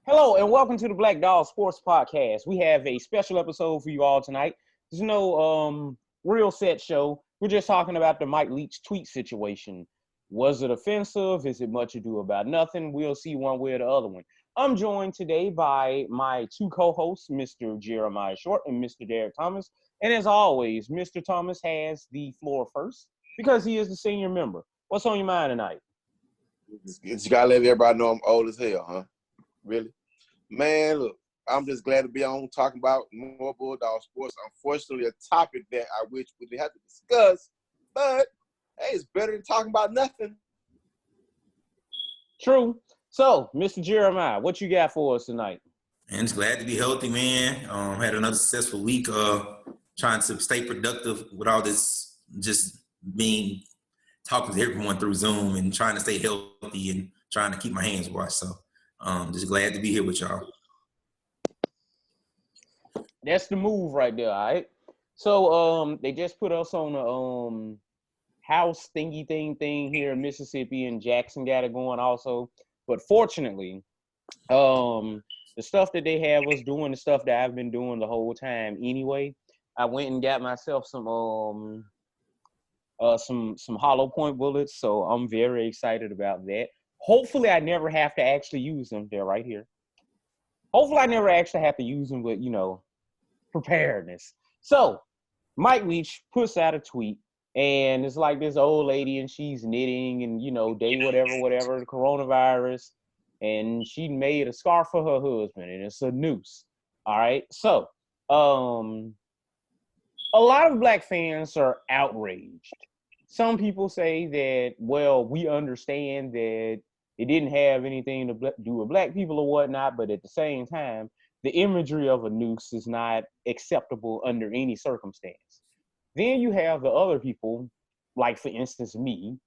Hello and welcome to the Black Dawgs Sports Podcast. We have a special episode for you all tonight. There's no real set show. We're just talking about the Mike Leach tweet situation. Was it offensive? Is it much ado about nothing? We'll see one way or the other one. I'm joined today by my two co-hosts, Mr. Jeremiah Short and Mr. Derek Thomas. And as always, Mr. Thomas has the floor first because he is the senior member. What's on your mind tonight? You gotta let everybody know I'm old as hell, huh? Really? Man, look, I'm just glad to be on talking about more Bulldog sports. Unfortunately, a topic that I wish we didn't have to discuss, but hey, it's better than talking about nothing. True. So, Mr. Jeremiah, what you got for us tonight? And it's glad to be healthy, man. Had another successful week trying to stay productive with all this just being talking to everyone through Zoom and trying to stay healthy and trying to keep my hands washed. So just glad to be here with y'all. That's the move right there, all right? So they just put us on a house thingy thing here in Mississippi, and Jackson got it going also. But fortunately, the stuff that they have us doing, the stuff that I've been doing the whole time anyway, I went and got myself some hollow point bullets, so I'm very excited about that. Hopefully I never have to actually use them. They're right here. Hopefully I never actually have to use them, but preparedness. So Mike Leach puts out a tweet, and it's like this old lady, and she's knitting, and day whatever, the coronavirus, and she made a scarf for her husband, and it's a noose. All right. So a lot of Black fans are outraged. Some people say that, well, we understand that it didn't have anything to do with Black people or whatnot, but at the same time, the imagery of a noose is not acceptable under any circumstance. Then you have the other people, like, for instance, me,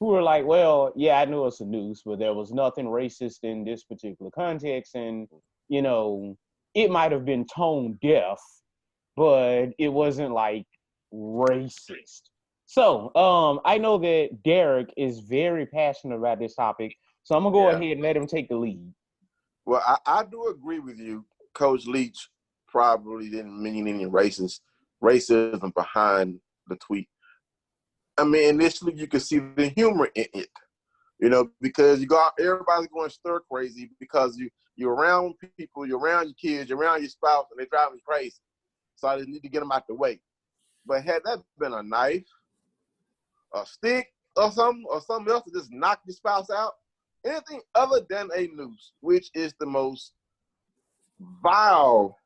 who are like, well, yeah, I know it's a noose, but there was nothing racist in this particular context, and, it might have been tone deaf, but it wasn't, like, racist. So I know that Derek is very passionate about this topic, so I'm going to go ahead and let him take the lead. Well, I do agree with you. Coach Leach probably didn't mean any racism behind the tweet. I mean, initially you could see the humor in it, because everybody's going stir crazy because you're around people, you're around your kids, you're around your spouse, and they're driving you crazy. So I just need to get them out the way. But had that been a knife, a stick, or something else to just knock your spouse out, anything other than a noose, which is the most vile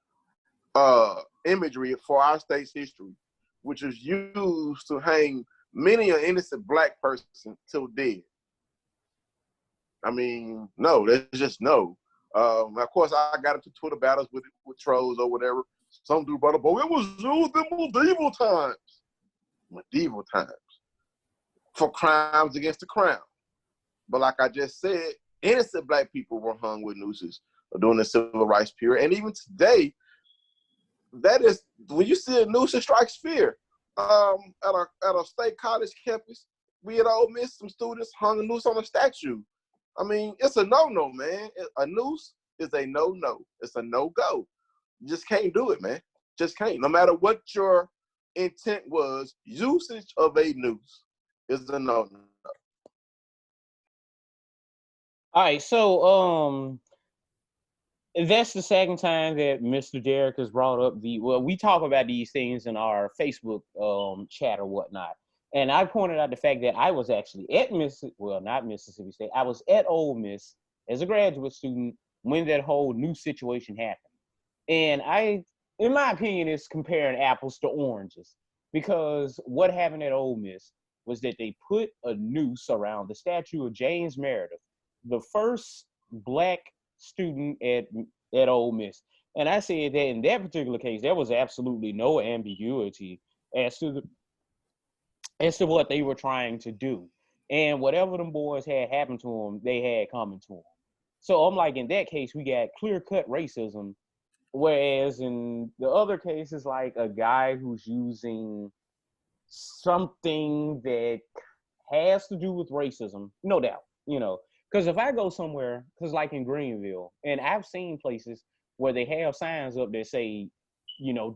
imagery for our state's history, which is used to hang many an innocent Black person till dead. I mean, no, that's just no. Of course, I got into Twitter battles with trolls or whatever. Some dude brought up, it was used in medieval times, for crimes against the crown. But like I just said, innocent Black people were hung with nooses during the civil rights period. And even today, that is, when you see a noose, it strikes fear. At a state college campus, we at Ole Miss, some students hung a noose on a statue. I mean, it's a no-no, man. A noose is a no-no. It's a no-go. You just can't do it, man. Just can't. No matter what your intent was, usage of a noose is a no-no. All right, so that's the second time that Mr. Derek has brought up we talk about these things in our Facebook chat or whatnot. And I pointed out the fact that I was actually at not Mississippi State. I was at Ole Miss as a graduate student when that whole new situation happened. And in my opinion, it's comparing apples to oranges, because what happened at Ole Miss was that they put a noose around the statue of James Meredith, the first Black student at Ole Miss. And I said that in that particular case, there was absolutely no ambiguity as to what they were trying to do. And whatever them boys had happened to them, they had coming to them. So I'm like, in that case, we got clear-cut racism, whereas in the other cases, like a guy who's using something that has to do with racism, no doubt, Because if I go somewhere, because like in Greenville, and I've seen places where they have signs up that say,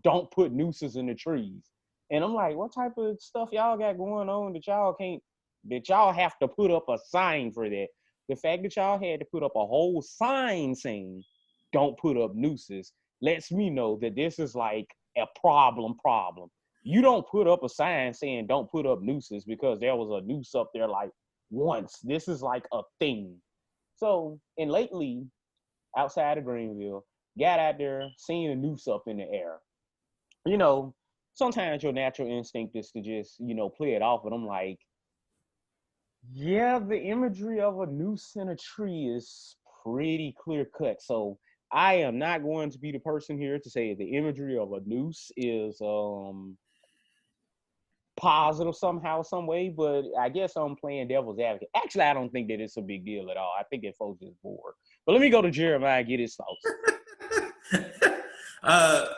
don't put nooses in the trees. And I'm like, what type of stuff y'all got going on that y'all have to put up a sign for that? The fact that y'all had to put up a whole sign saying, don't put up nooses, lets me know that this is like a problem. You don't put up a sign saying don't put up nooses because there was a noose up there like once. This is like a thing. So, and lately, outside of Greenville, got out there, seeing a noose up in the air. Sometimes your natural instinct is to just, play it off. And I'm like, yeah, the imagery of a noose in a tree is pretty clear cut. So I am not going to be the person here to say the imagery of a noose is positive somehow, some way, but I guess I'm playing devil's advocate. Actually, I don't think that it's a big deal at all. I think that folks is bored. But let me go to Jeremiah and get his thoughts.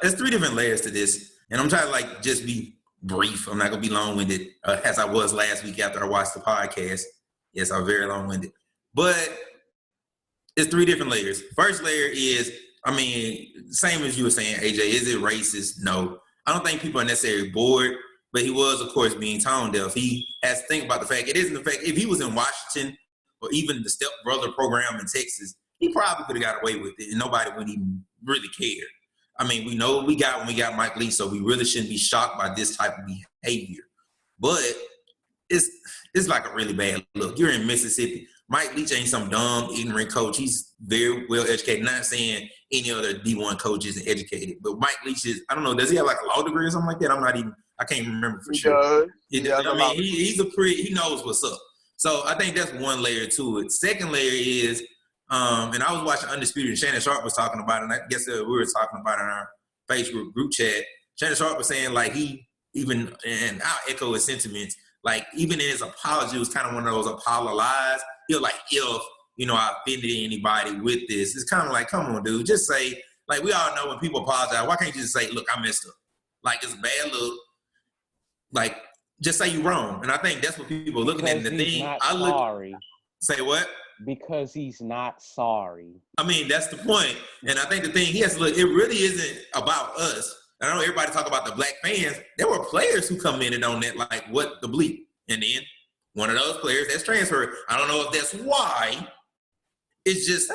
There's 3 different layers to this, and I'm trying to just be brief. I'm not gonna be long-winded as I was last week after I watched the podcast. Yes, I'm very long-winded, but it's 3 different layers. First layer is, same as you were saying, AJ. Is it racist? No, I don't think people are necessarily bored. But he was, of course, being tone deaf. He has to think about the fact, it isn't the fact, if he was in Washington or even the Step Brother program in Texas, he probably could have got away with it and nobody would even really care. We know what we got when we got Mike Leach, so we really shouldn't be shocked by this type of behavior. But it's like a really bad look. You're in Mississippi. Mike Leach ain't some dumb, ignorant coach. He's very well educated. Not saying any other D1 coach isn't educated, but Mike Leach is, I don't know, does he have like a law degree or something like that? I can't remember for sure. He knows what's up. So I think that's one layer to it. Second layer is, and I was watching Undisputed, and Shannon Sharp was talking about it, and I guess we were talking about it in our Facebook group chat. Shannon Sharp was saying, and I'll echo his sentiments, even in his apology, it was kind of one of those Apollo lies. He'll if, I offended anybody with this, it's kind of like, come on, dude, just say, we all know when people apologize, why can't you just say, look, I messed up? It's a bad look. Just say you're wrong. And I think that's what people are looking at. And the thing, sorry. Say what? Because he's not sorry. That's the point. And I think the thing he has to look, it really isn't about us. I know everybody talk about the black fans. There were players who commented on that, what the bleep. And then one of those players that's transferred. I don't know if that's why. It's just,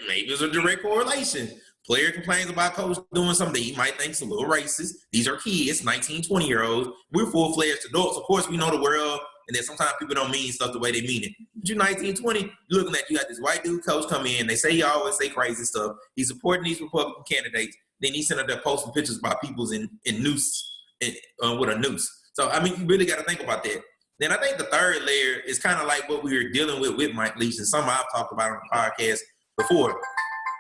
maybe it's a direct correlation. Player complains about coach doing something that he might think is a little racist. These are kids, 19, 20-year-olds. We're full-fledged adults. Of course, we know the world, and then sometimes people don't mean stuff the way they mean it. But you're 19, 20, you're looking at, you got this white dude coach come in. They say he always say crazy stuff. He's supporting these Republican candidates. Then he's sitting up there posting pictures about people's in noose, with a noose. So, you really got to think about that. Then I think the third layer is kind of like what we were dealing with Mike Leach, and something I've talked about on the podcast before.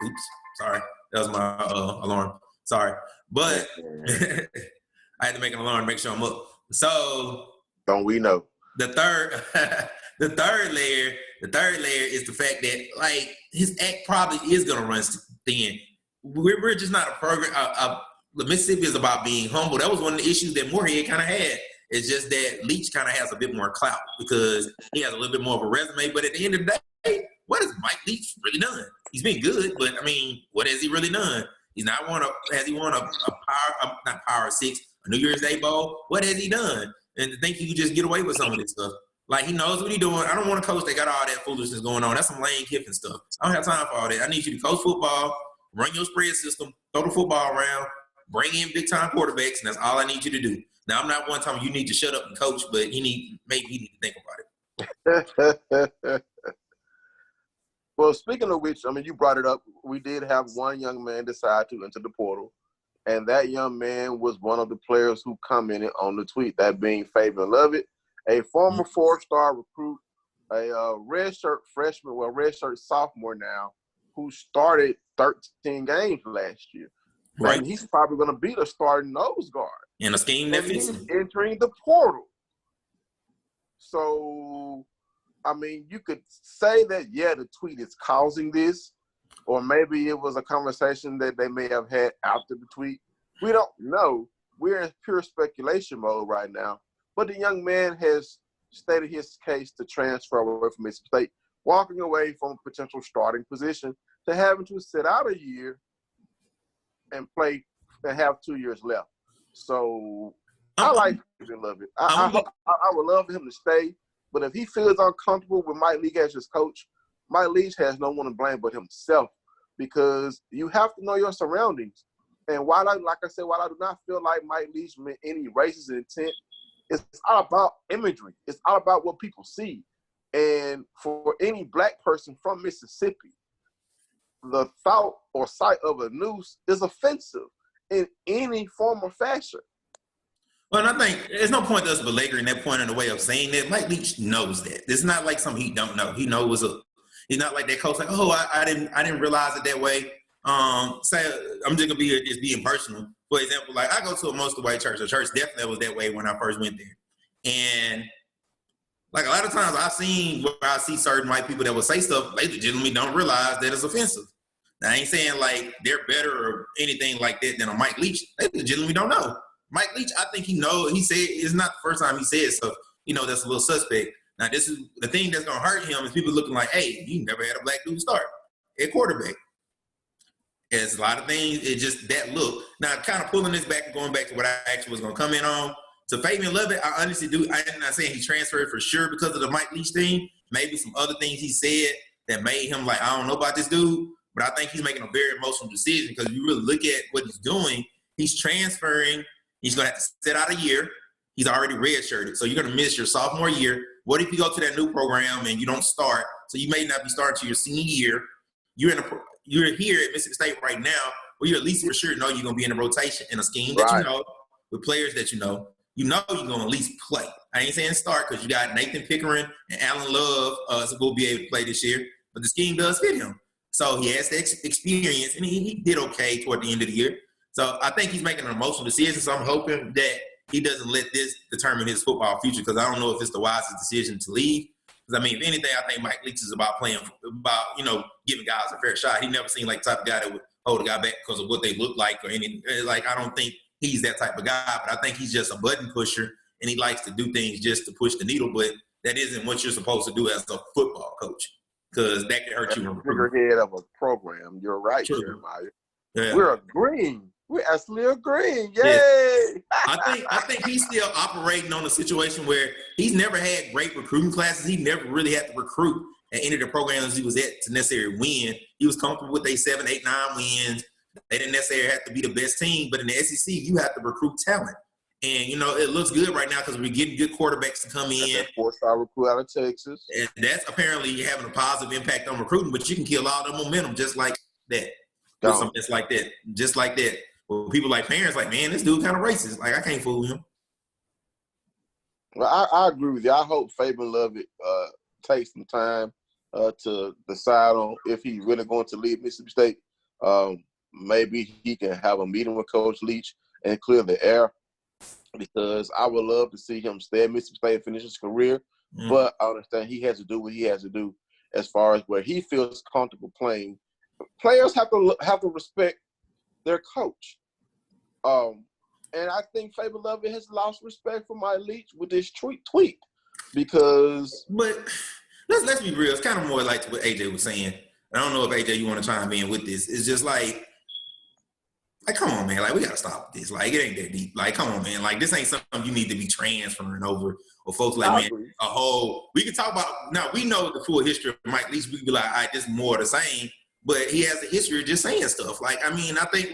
Oops, sorry. That was my alarm. Sorry. But I had to make an alarm to make sure I'm up. So don't we know? The third layer is the fact that his act probably is gonna run thin. We're just not a program. The Mississippi is about being humble. That was one of the issues that Moorhead kind of had. It's just that Leach kind of has a bit more clout because he has a little bit more of a resume. But at the end of the day, what has Mike Leach really done? He's been good, but what has he really done? Has he won not Power 6, a New Year's Day Bowl? What has he done? And to think he could just get away with some of this stuff. He knows what he's doing. I don't want a coach that got all that foolishness going on. That's some Lane Kiffin stuff. I don't have time for all that. I need you to coach football, run your spread system, throw the football around, bring in big-time quarterbacks, and that's all I need you to do. Now, I'm not one time you need to shut up and coach, but maybe he need to think about it. Well, speaking of which, you brought it up. We did have one young man decide to enter the portal, and that young man was one of the players who commented on the tweet, that being Fabian Lovett, a former 4-star recruit, a redshirt freshman, redshirt sophomore now, who started 13 games last year. Right. And he's probably going to be the starting nose guard. In a scheme that fits him. Entering the portal. So, you could say that, the tweet is causing this, or maybe it was a conversation that they may have had after the tweet. We don't know. We're in pure speculation mode right now. But the young man has stated his case to transfer away from Mississippi State. walking away from a potential starting position to having to sit out a year and play and have 2 years left. So I like Fabian Lovett. I would love for him to stay, but if he feels uncomfortable with Mike Leach as his coach, Mike Leach has no one to blame but himself, because you have to know your surroundings. And while I do not feel like Mike Leach meant any racist intent, it's all about imagery. It's all about what people see. And for any black person from Mississippi, the thought or sight of a noose is offensive in any form or fashion. Well, and I think there's no point to us belaboring that point in a way of saying that. Mike Leach knows that. It's not like something he don't know. He knows he's not like that coach like, oh, I didn't realize it that way. Say I'm just gonna be just being personal. For example, like I go to a mostly white church. The church definitely was that way when I first went there. And like a lot of times I've seen where I see certain white people that will say stuff, they legitimately don't realize that it's offensive. Now, I ain't saying like they're better or anything like that than a Mike Leach. They legitimately don't know. Mike Leach, I think he knows. He said it's not the first time he said stuff. That's a little suspect. Now, this is the thing that's gonna hurt him is people looking like, hey, you never had a black dude start at quarterback. There's a lot of things. It's just that look. Now, kind of pulling this back and going back to what I actually was gonna come in on. To Fabian Lovett, I honestly do. I'm not saying he transferred for sure because of the Mike Leach thing. Maybe some other things he said that made him like, I don't know about this dude. But I think he's making a very emotional decision because if you really look at what he's doing, he's transferring. He's going to have to sit out a year. He's already redshirted. So you're going to miss your sophomore year. What if you go to that new program and you don't start? So you may not be starting to your senior year. You're here at Mississippi State right now, where you at least for sure know you're going to be in a rotation in a scheme that you know, with players that you know you're going to at least play. I ain't saying start because you got Nathan Pickering and Alan Love so we'll be able to play this year. But the scheme does fit him. So he has the experience, and he did okay toward the end of the year. So I think he's making an emotional decision, so I'm hoping that he doesn't let this determine his football future because I don't know if it's the wisest decision to leave. Because, I mean, if anything, I think Mike Leach is about giving guys a fair shot. He never seemed like the type of guy that would hold a guy back because of what they look like or anything. Like, I don't think he's that type of guy, but I think he's just a button pusher, and he likes to do things just to push the needle, but that isn't what you're supposed to do as a football coach. Because that can hurt you. Figurehead of a program. You're right, True. Jeremiah. Yeah. We're agreeing. We're actually agreeing. Yay! Yeah. I think he's still operating on a situation where he's never had great recruiting classes. He never really had to recruit at any of the programs he was at to necessarily win. He was comfortable with 7, 8, 9 wins. They didn't necessarily have to be the best team, but in the SEC, you have to recruit talent. And, it looks good right now because we're getting good quarterbacks to come in. 4-star recruit out of Texas. And that's apparently having a positive impact on recruiting, but you can kill all the momentum just like that. Just like that. Just like that. Well, people like parents like, man, this dude kind of racist. Like, I can't fool him. Well, I agree with you. I hope Fabian Lovett takes some time to decide on if he's really going to leave Mississippi State. Maybe he can have a meeting with Coach Leach and clear the air. Because I would love to see him stay at Mississippi State and finish his career. Mm-hmm. But I understand he has to do what he has to do as far as where he feels comfortable playing. Players have to respect their coach. And I think Fabian Lovett has lost respect for Mike Leach with this tweet because. But let's be real. It's kind of more like what AJ was saying. I don't know if AJ you want to chime in with this. It's just like, come on, man. Like, we got to stop this. Like, it ain't that deep. Like, come on, man. Like, this ain't something you need to be transferring over. Or folks like, we can talk about, now we know the full history of Mike Leach. We can be like, all right, this is more of the same. But he has a history of just saying stuff. Like, I mean, I think,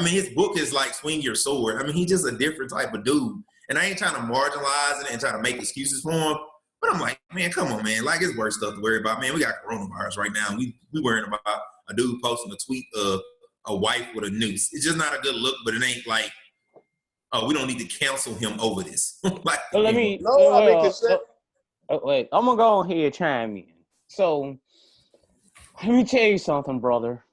his book is like Swing Your Sword. I mean, he's just a different type of dude. And I ain't trying to marginalize it and trying to make excuses for him. But I'm like, man, come on, man. Like, it's worse stuff to worry about. Man, we got coronavirus right now. We worrying about a dude posting a tweet of a wife with a noose. It's just not a good look, but it ain't like, oh, we don't need to cancel him over this. Wait, I'm gonna go ahead and chime in. So let me tell you something, brother.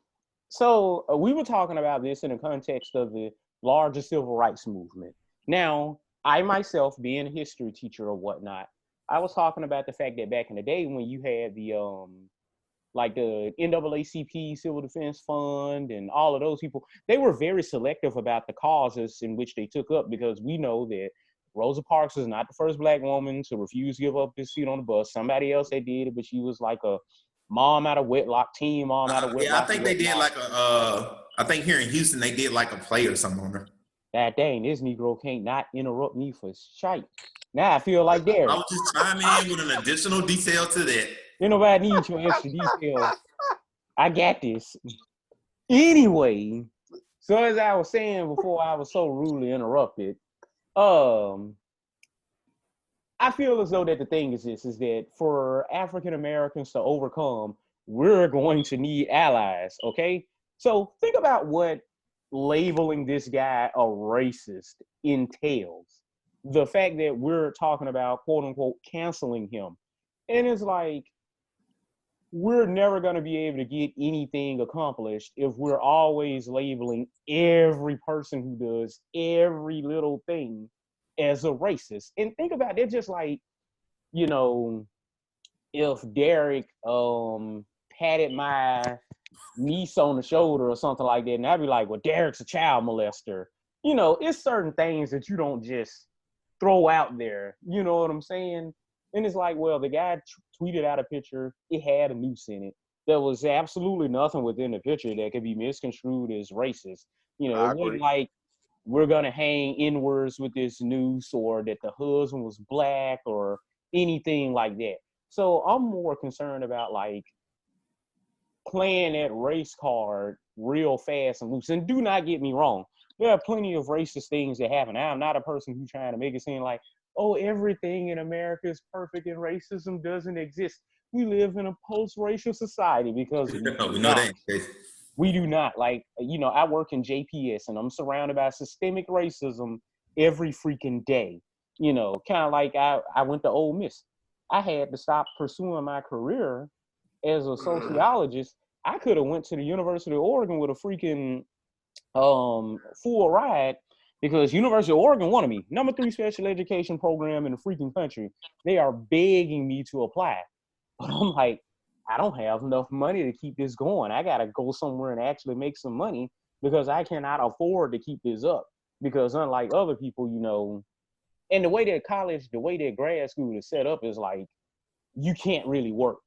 So we were talking about this in the context of the larger civil rights movement. Now, I myself, being a history teacher or whatnot, I was talking about the fact that back in the day when you had the the NAACP Civil Defense Fund and all of those people, they were very selective about the causes in which they took up because we know that Rosa Parks is not the first Black woman to refuse to give up this seat on the bus. Somebody else that did it, but she was like a mom out of wedlock, teen mom out of wedlock. Yeah, I think they did like I think here in Houston, they did like a play or something on her. God dang, this Negro can't not interrupt me for shite. Now I feel like Derek. I was just chiming in with an additional detail to that. Ain't nobody need your extra details. I got this. Anyway, so as I was saying before I was so rudely interrupted, I feel as though that the thing is this, is that for African Americans to overcome, we're going to need allies, okay? So think about what labeling this guy a racist entails. The fact that we're talking about, quote unquote, canceling him. And it's like, we're never going to be able to get anything accomplished if we're always labeling every person who does every little thing as a racist. And think about it, just like, you know, if Derek patted my niece on the shoulder or something like that, and I'd be like, well, Derek's a child molester. You know, it's certain things that you don't just throw out there. You know what I'm saying? And it's like, well, the guy tweeted out a picture. It had a noose in it. There was absolutely nothing within the picture that could be misconstrued as racist. You know, it wasn't like we're going to hang inwards with this noose or that the husband was Black or anything like that. So I'm more concerned about like playing that race card real fast and loose. And do not get me wrong. There are plenty of racist things that happen. I'm not a person who's trying to make it seem like, oh, everything in America is perfect and racism doesn't exist. We live in a post-racial society because we know that. We do not. Like, you know, I work in JPS and I'm surrounded by systemic racism every freaking day. You know, kind of like I went to Ole Miss. I had to stop pursuing my career as a sociologist. I could have went to the University of Oregon with a freaking full ride because University of Oregon wanted me. Number 3 special education program in the freaking country. They are begging me to apply. But I'm like, I don't have enough money to keep this going. I got to go somewhere and actually make some money because I cannot afford to keep this up. Because unlike other people, you know, and the way that college, the way that grad school is set up is like, you can't really work.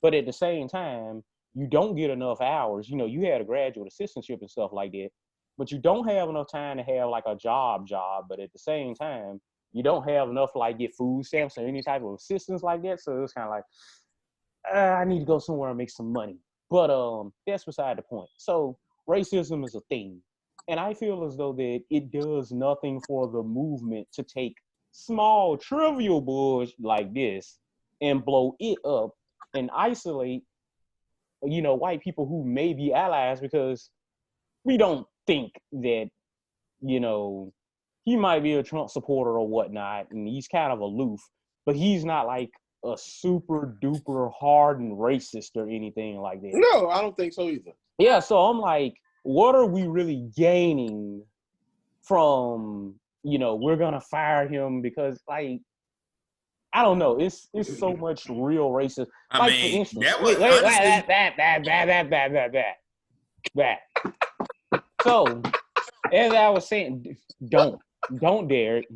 But at the same time, you don't get enough hours. You know, you had a graduate assistantship and stuff like that, but you don't have enough time to have like a job. But at the same time, you don't have enough to like get food stamps or any type of assistance like that. So it's kind of like, I need to go somewhere and make some money. But that's beside the point. So racism is a thing. And I feel as though that it does nothing for the movement to take small, trivial bullshit like this and blow it up and isolate, you know, white people who may be allies because we don't think that, you know, he might be a Trump supporter or whatnot, and he's kind of aloof, but he's not like a super duper hardened racist or anything like that. No, I don't think so either. Yeah, so I'm like, what are we really gaining from, you know, we're gonna fire him because, like, I don't know, it's so much real racism. I mean, for instance, that. So, as I was saying, don't dare it.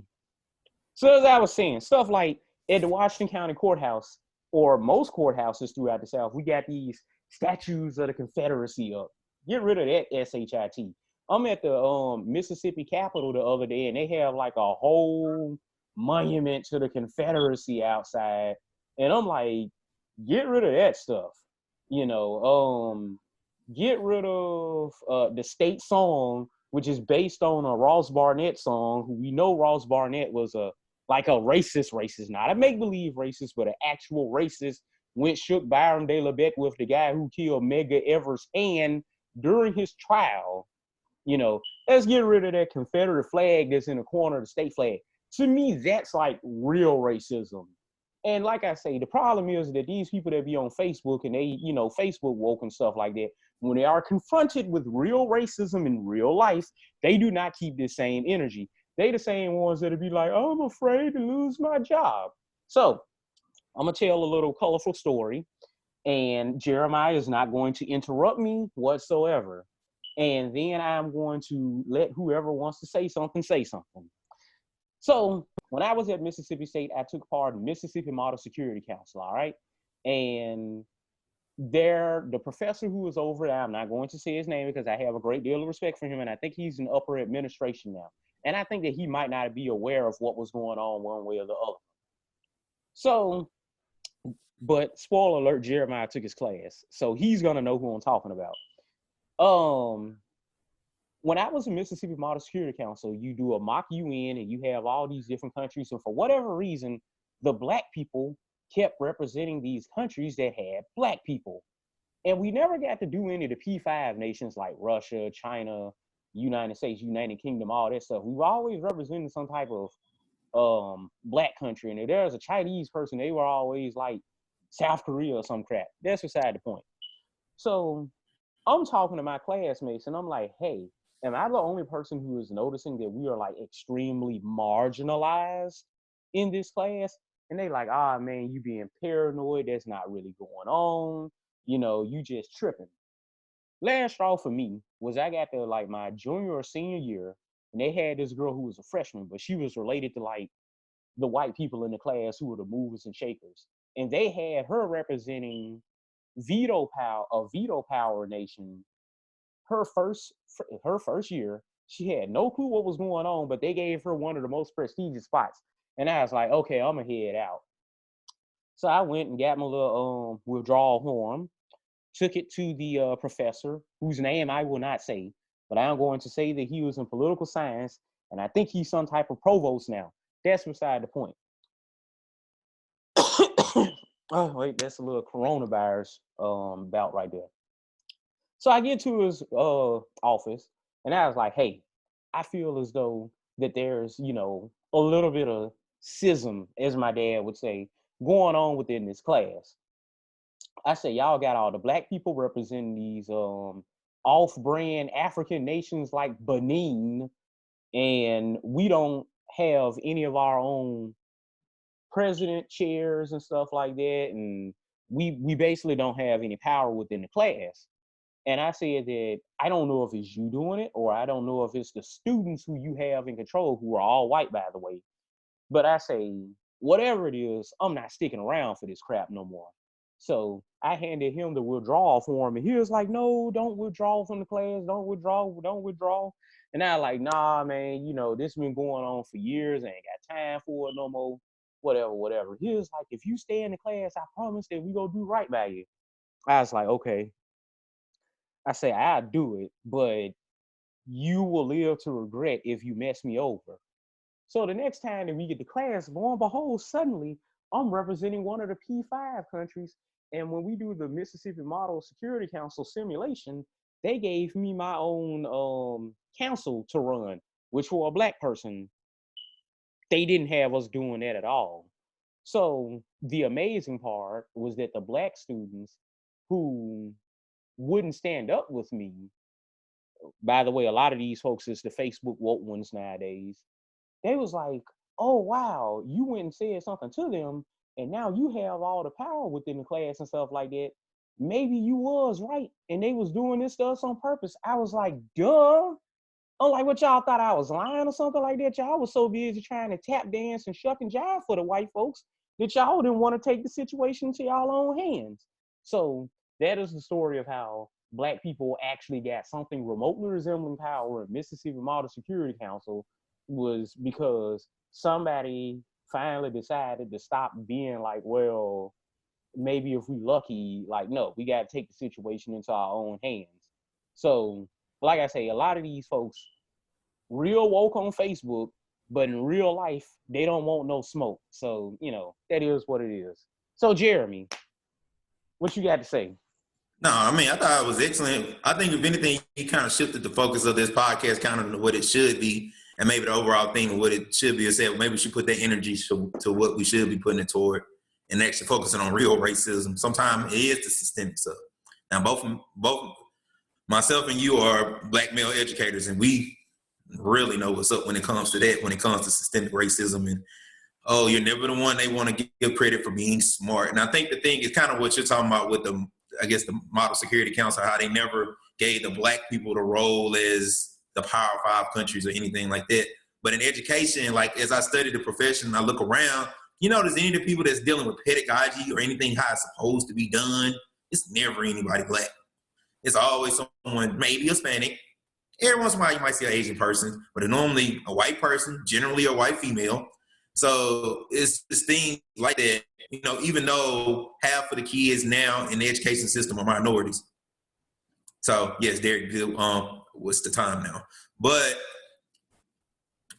So as I was saying, stuff like at the Washington County Courthouse or most courthouses throughout the South, we got these statues of the Confederacy up. Get rid of that SHIT. I'm at the Mississippi Capitol the other day, and they have like a whole monument to the Confederacy outside, and I'm like, get rid of that stuff. You know, get rid of the state song, which is based on a Ross Barnett song. Who we know Ross Barnett was a racist, not a make-believe racist, but an actual racist. Went shook Byron De La Becque with the guy who killed Medgar Evers' hand during his trial. You know, let's get rid of that Confederate flag that's in the corner of the state flag. To me, that's like real racism. And like I say, the problem is that these people that be on Facebook and they, you know, Facebook woke and stuff like that, when they are confronted with real racism in real life, they do not keep this same energy. They the same ones that'll be like, oh, I'm afraid to lose my job. So I'm gonna tell a little colorful story, and Jeremiah is not going to interrupt me whatsoever. And then I'm going to let whoever wants to say something, say something. So when I was at Mississippi State, I took part in Mississippi Model Security Council, all right? And the professor who was over there, I'm not going to say his name because I have a great deal of respect for him, and I think he's in upper administration now. And I think that he might not be aware of what was going on one way or the other. So, but spoiler alert, Jeremiah took his class, so he's gonna know who I'm talking about. When I was in Mississippi Model Security Council, you do a mock UN and you have all these different countries, and for whatever reason, the Black people kept representing these countries that had Black people. And we never got to do any of the P5 nations like Russia, China, United States, United Kingdom, all that stuff. We've always represented some type of Black country. And if there was a Chinese person, they were always like South Korea or some crap. That's beside the point. So I'm talking to my classmates and I'm like, hey, am I the only person who is noticing that we are like extremely marginalized in this class? And they like, man, you being paranoid. That's not really going on. You know, you just tripping. Last straw for me was I got to like my junior or senior year, and they had this girl who was a freshman, but she was related to like the white people in the class who were the movers and shakers. And they had her representing a veto power nation. Her first year, she had no clue what was going on, but they gave her one of the most prestigious spots. And I was like, okay, I'm gonna head out. So I went and got my little withdrawal form, took it to the professor, whose name I will not say, but I am going to say that he was in political science, and I think he's some type of provost now. That's beside the point. Oh, wait, that's a little coronavirus bout right there. So I get to his office, and I was like, hey, I feel as though that there's, you know, a little bit of schism, as my dad would say, going on within this class. I said, y'all got all the Black people representing these off-brand African nations like Benin, and we don't have any of our own president chairs and stuff like that, and we basically don't have any power within the class. And I said that I don't know if it's you doing it, or I don't know if it's the students who you have in control, who are all white, by the way. But I say, whatever it is, I'm not sticking around for this crap no more. So I handed him the withdrawal form, and he was like, no, don't withdraw from the class. Don't withdraw. And I like, nah, man, you know, this been going on for years. I ain't got time for it no more. Whatever. He was like, if you stay in the class, I promise that we gonna do right by you. I was like, okay. I say, I'll do it, but you will live to regret if you mess me over. So the next time that we get to class, lo and behold, suddenly I'm representing one of the P5 countries. And when we do the Mississippi Model Security Council simulation, they gave me my own council to run, which for a Black person, they didn't have us doing that at all. So the amazing part was that the Black students who wouldn't stand up with me, by the way, a lot of these folks is the Facebook woke ones nowadays, they was like, oh, wow, you went and said something to them, and now you have all the power within the class and stuff like that. Maybe you was right, and they was doing this stuff on purpose. I was like, duh. I'm like, what y'all thought I was lying or something like that? Y'all was so busy trying to tap dance and shuck and jive for the white folks that y'all didn't want to take the situation into y'all own hands. So that is the story of how Black people actually got something remotely resembling power in Mississippi Model Security Council, was because somebody finally decided to stop being like, well, maybe if we lucky, like, no, we got to take the situation into our own hands. So, like I say, a lot of these folks real woke on Facebook, but in real life, they don't want no smoke. So, you know, that is what it is. So, Jeremy, what you got to say? No, I mean, I thought it was excellent. I think if anything, you kind of shifted the focus of this podcast kind of to what it should be, and maybe the overall thing of what it should be is that maybe we should put that energy to what we should be putting it toward, and actually focusing on real racism. Sometimes it is the systemic stuff. Now, both myself and you are Black male educators, and we really know what's up when it comes to that, when it comes to systemic racism. And, oh, you're never the one they want to give credit for being smart. And I think the thing is kind of what you're talking about with the Model Security Council, how they never gave the Black people the role as the Power 5 countries or anything like that. But in education, like as I study the profession, I look around, you notice any of the people that's dealing with pedagogy or anything how it's supposed to be done, it's never anybody black. It's always someone, maybe Hispanic. Every once in a while you might see an Asian person, but it's normally a white person, generally a white female. So it's things like that, you know, even though half of the kids now in the education system are minorities. So yes, Derek, what's the time now? But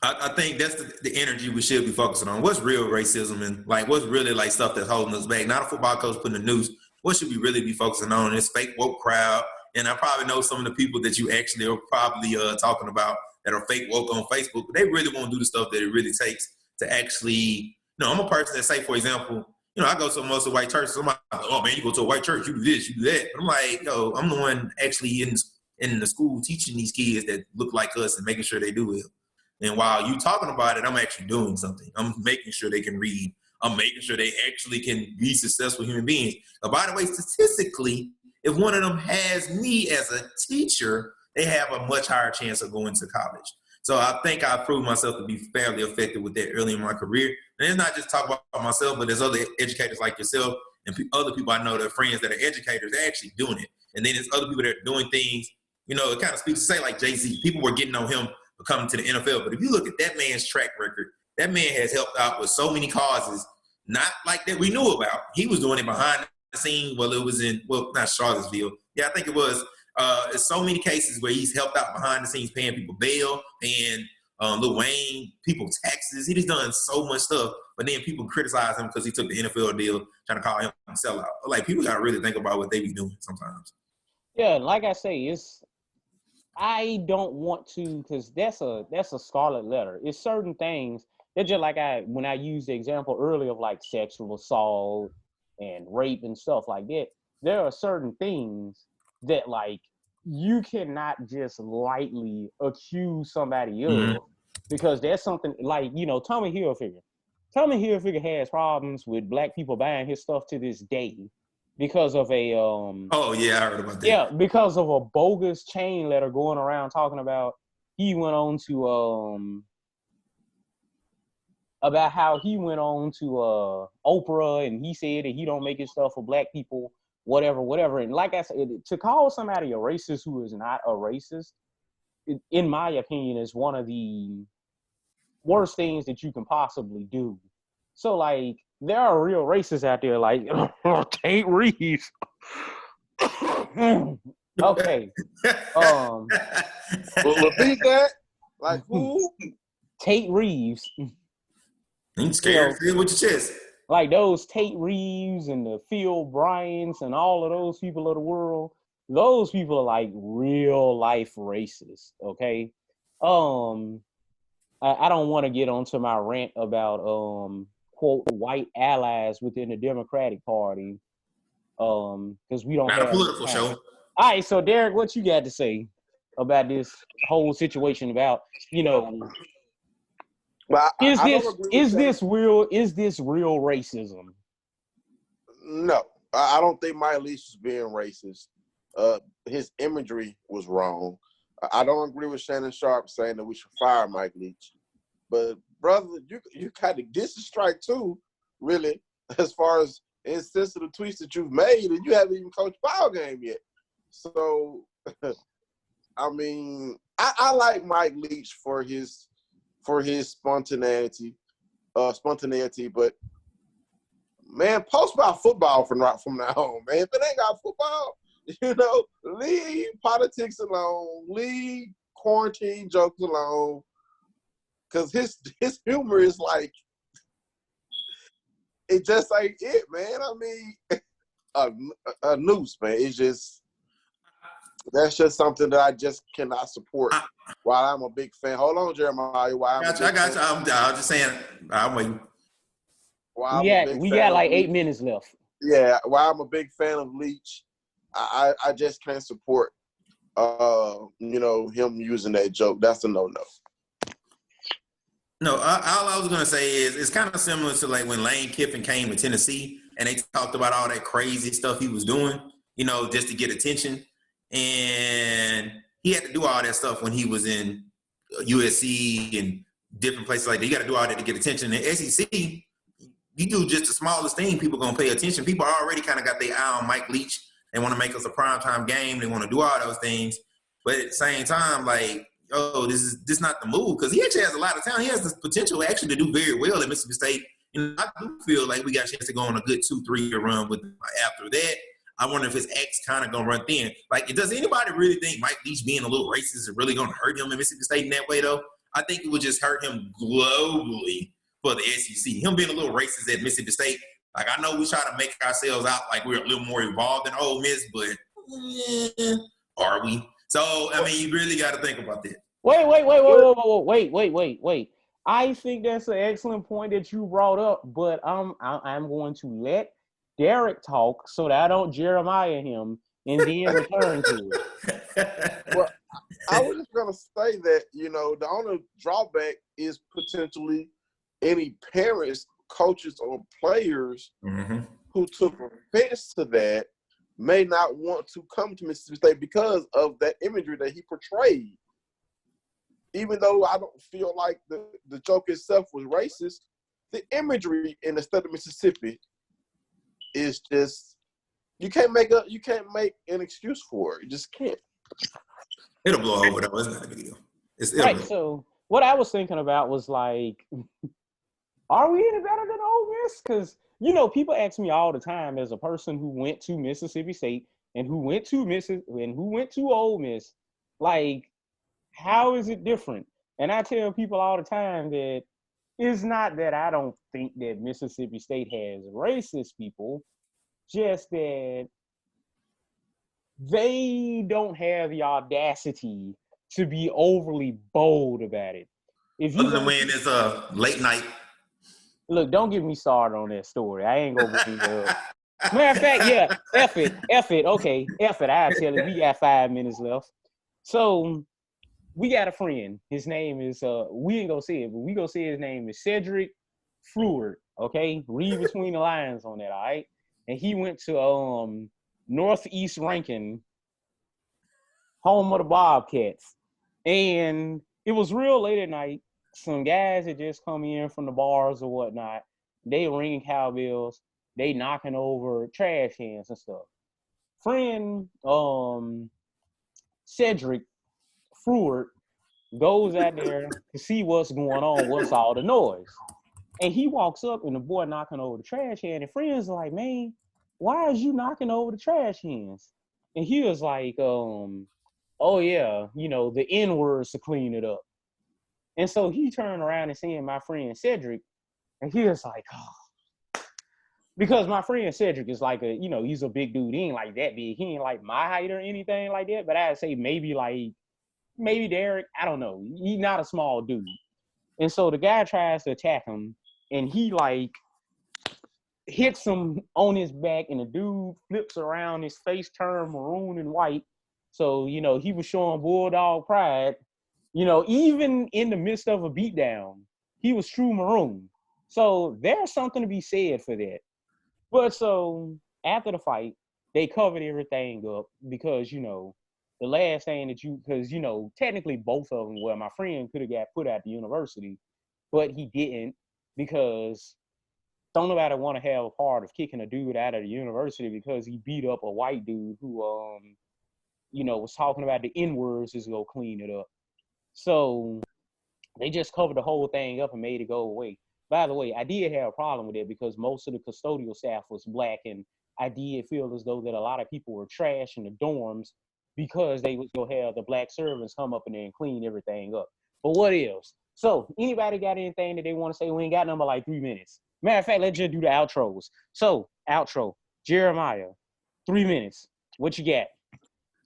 I think that's the energy we should be focusing on. What's real racism and like what's really like stuff that's holding us back? Not a football coach putting the noose. What should we really be focusing on? This fake woke crowd. And I probably know some of the people that you actually are probably talking about that are fake woke on Facebook, but they really won't do the stuff that it really takes to actually, you know, I'm a person that say, for example, you know, I go to most of white churches. I'm like, oh man, you go to a white church, you do this, you do that. But I'm like, yo, I'm the one actually in the school teaching these kids that look like us and making sure they do it. And while you talking about it, I'm actually doing something. I'm making sure they can read. I'm making sure they actually can be successful human beings. But by the way, statistically, if one of them has me as a teacher, they have a much higher chance of going to college. So I think I proved myself to be fairly effective with that early in my career. And it's not just talk about myself, but there's other educators like yourself and other people I know that are friends that are educators, they're actually doing it. And then there's other people that are doing things, you know, it kind of speaks to say like Jay-Z. People were getting on him for coming to the NFL. But if you look at that man's track record, that man has helped out with so many causes, not like that we knew about. He was doing it behind the scene. Well, it was in, well, not Charlottesville. Yeah, I think it was. There's so many cases where he's helped out behind the scenes, paying people bail, paying Lil Wayne, people taxes. He just done so much stuff. But then people criticize him because he took the NFL deal, trying to call him a sellout. Like, people got to really think about what they be doing sometimes. Yeah, like I say, I don't want to, because that's a scarlet letter. It's certain things that just like when I used the example earlier of like sexual assault and rape and stuff like that, there are certain things that like you cannot just lightly accuse somebody of, because there's something like, you know, Tommy Hilfiger. Tommy Hilfiger has problems with black people buying his stuff to this day because of a oh yeah, I heard about that. Yeah, because of a bogus chain letter going around talking about he went on to about how he went on to Oprah and he said that he don't make his stuff for black people, whatever. And like I said, to call somebody a racist who is not a racist, in my opinion, is one of the worst things that you can possibly do. So like, there are real racists out there like Tate Reeves. Okay. Well, repeat that. Like who? Tate Reeves. You scared? You know, with your chest. Like those Tate Reeves and the Phil Bryants and all of those people of the world. Those people are like real life racists. Okay. I don't want to get onto my rant about quote white allies within the Democratic Party. Because we don't not have a political show. All right, so Derek, what you got to say about this whole situation about, you know, well, is this real racism? No, I don't think Mike Leach is being racist. His imagery was wrong. I don't agree with Shannon Sharp saying that we should fire Mike Leach. But brother, you kind of get the strike too, really, as far as insensitive tweets that you've made, and you haven't even coached ball game yet. So, I mean, I like Mike Leach for his spontaneity, but man, post about football from now on, man. If it ain't got football, you know, leave politics alone, leave quarantine jokes alone, because his humor is like, it just ain't it, man. I mean, a noose, man. It's just, that's just something that I just cannot support. While I'm a big fan. Hold on, Jeremiah. I got you. I'm just saying, I'm waiting. We got like 8 minutes left. Yeah, while I'm a big fan of Leach, I just can't support, you know, him using that joke. That's a no-no. No, all I was going to say is it's kind of similar to like when Lane Kiffin came to Tennessee and they talked about all that crazy stuff he was doing, you know, just to get attention. And he had to do all that stuff when he was in USC and different places like that. You got to do all that to get attention. In the SEC, you do just the smallest thing, people going to pay attention. People already kind of got their eye on Mike Leach. They want to make us a primetime game. They want to do all those things. But at the same time, like, oh, this is not the move, because he actually has a lot of talent. He has the potential actually to do very well at Mississippi State. And I do feel like we got a chance to go on a good 2-3 year run with him. After that, I wonder if his ex kind of going to run thin. Like, does anybody really think Mike Leach being a little racist is really going to hurt him in Mississippi State in that way, though? I think it would just hurt him globally for the SEC. Him being a little racist at Mississippi State, like, I know we try to make ourselves out like we're a little more evolved than Ole Miss, but are we? So, I mean, you really got to think about that. Wait. I think that's an excellent point that you brought up, but I'm going to let Derek talk so that I don't Jeremiah him and then return to it. Well, I was just going to say that, the only drawback is potentially any parents, coaches, or players who took offense to that may not want to come to Mississippi State because of that imagery that he portrayed. Even though I don't feel like the joke itself was racist, the imagery in the state of Mississippi is just you can't make an excuse for it. You just can't. It'll blow over though. It's not a big deal. Right. So what I was thinking about was like, are we any better than Ole Miss? Because people ask me all the time, as a person who went to Mississippi State and who went to Ole Miss, like, how is it different? And I tell people all the time that it's not that I don't think that Mississippi State has racist people, just that they don't have the audacity to be overly bold about it. Other than when it's a late night. Look, don't get me started on that story. I ain't gonna bring it up. Matter of fact, yeah, F it. Okay, F it. I'll tell you. We got 5 minutes left. So we got a friend. His name is, we ain't gonna say it, but we gonna say his name is Cedric Fruert, okay? Read between the lines on that, all right? And he went to Northeast Rankin, home of the Bobcats. And it was real late at night. Some guys had just come in from the bars or whatnot. They ringing cowbells. They knocking over trash cans and stuff. Friend Cedric Fruert goes out there to see what's going on, what's all the noise. And he walks up and the boy knocking over the trash can, and friend's like, man, why is you knocking over the trash cans? And he was like, oh yeah, the N-words to clean it up. And so he turned around and seen my friend Cedric, and he was like, oh. Because my friend Cedric is like he's a big dude. He ain't like that big. He ain't like my height or anything like that. But I'd say maybe Derek, I don't know. He's not a small dude. And so the guy tries to attack him, and he like hits him on his back, and the dude flips around, his face turned maroon and white. So, he was showing bulldog pride. Even in the midst of a beatdown, he was true maroon. So there's something to be said for that. But so after the fight, they covered everything up because, the last thing that because, technically both of them, well, my friend could have got put out the university, but he didn't because don't nobody want to have a part of kicking a dude out of the university because he beat up a white dude who, was talking about the N-words is going to clean it up. So they just covered the whole thing up and made it go away. By the way, I did have a problem with it because most of the custodial staff was black, and I did feel as though that a lot of people were trash in the dorms because they was going to have the black servants come up in there and clean everything up. But what else? So anybody got anything that they want to say? We ain't got number like 3 minutes. Matter of fact, let's just do the outros. So, outro. Jeremiah, 3 minutes. What you got?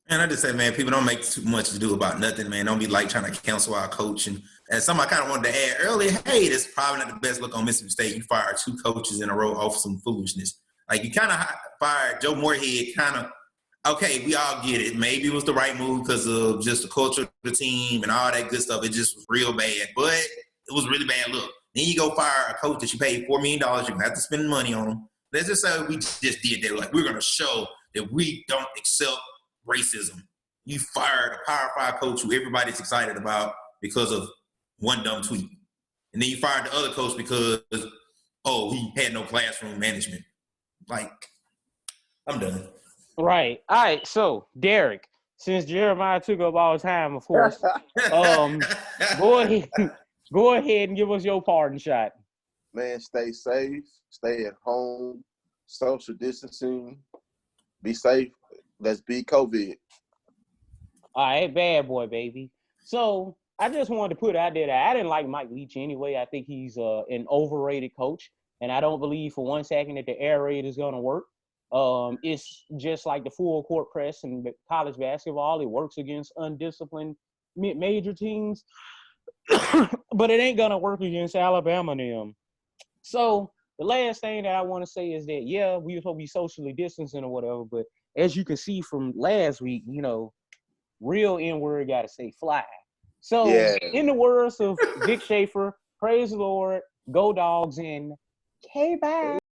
And I just say, man, people don't make too much to do about nothing, man. Don't be like trying to cancel our coach. And something I kind of wanted to add earlier, hey, that's probably not the best look on Mississippi State. You fired 2 coaches in a row off some foolishness. Like, you kind of fired Joe Moorhead okay, we all get it. Maybe it was the right move because of just the culture of the team and all that good stuff. It just was real bad. But it was really bad look. Then you go fire a coach that you paid $4 million. You're going to have to spend money on him. Let's just say we just did that. Like, we're going to show that we don't accept racism. You fired a Power 5 coach who everybody's excited about because of one dumb tweet. and then you fired the other coach because he had no classroom management. Like, I'm done. Right. All right. So, Derek, since Jeremiah took up all the time, of course, go ahead and give us your pardon shot. Man, stay safe, stay at home, social distancing, be safe. Let's beat COVID. All right, bad boy, baby. So I just wanted to put out there that I didn't like Mike Leach anyway. I think he's an overrated coach, and I don't believe for one second that the air raid is going to work. It's just like the full court press in college basketball. It works against undisciplined major teams, but it ain't going to work against Alabama and them. So the last thing that I want to say is that, yeah, we were supposed to be socially distancing or whatever, but as you can see from last week, real N-word got to say fly. So in the words of Vic Schaefer, praise the Lord, go dogs, and K-bye.